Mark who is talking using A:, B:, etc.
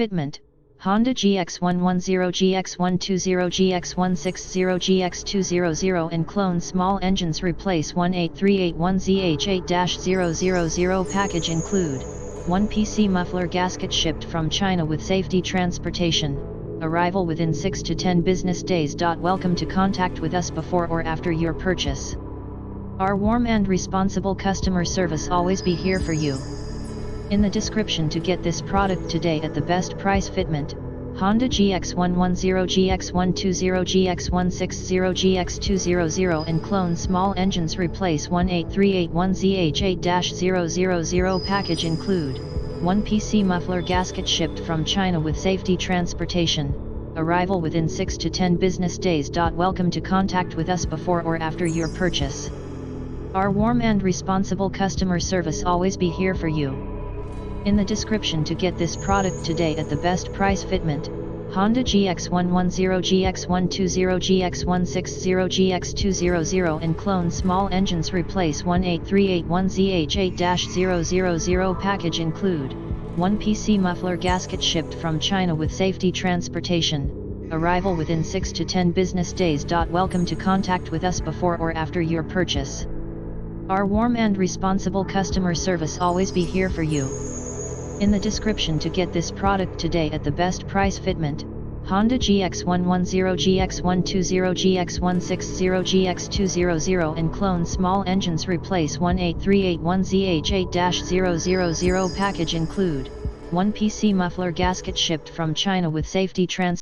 A: Fitment, Honda GX110 GX120 GX160 GX200 and clone small engines replace 18381ZH8-000 package include 1 PC muffler gasket shipped from China with safety transportation, arrival within 6 to 10 business days. Welcome to contact with us before or after your purchase. Our warm and responsible customer service always be here for you. In the description to get this product today at the best price. Fitment, Honda GX110 GX120 GX160 GX200 and clone small engines replace 18381ZH8-000 package include 1 PC muffler gasket shipped from China with safety transportation, arrival within 6 to 10 business days. Welcome to contact with us before or after your purchase. Our warm and responsible customer service always be here for you. In the description to get this product today at the best price. Fitment, Honda GX110 GX120 GX160 GX200 and clone small engines replace 18381ZH8-000 package include 1 PC muffler gasket shipped from China with safety transportation, arrival within 6 to 10 business days. Welcome to contact with us before or after your purchase. Our warm and responsible customer service always be here for you. In the description to get this product today at the best price. Fitment, Honda GX110 GX120 GX160 GX200 and clone small engines replace 18381ZH8-000 package include 1 PC muffler gasket shipped from China with safety transportation.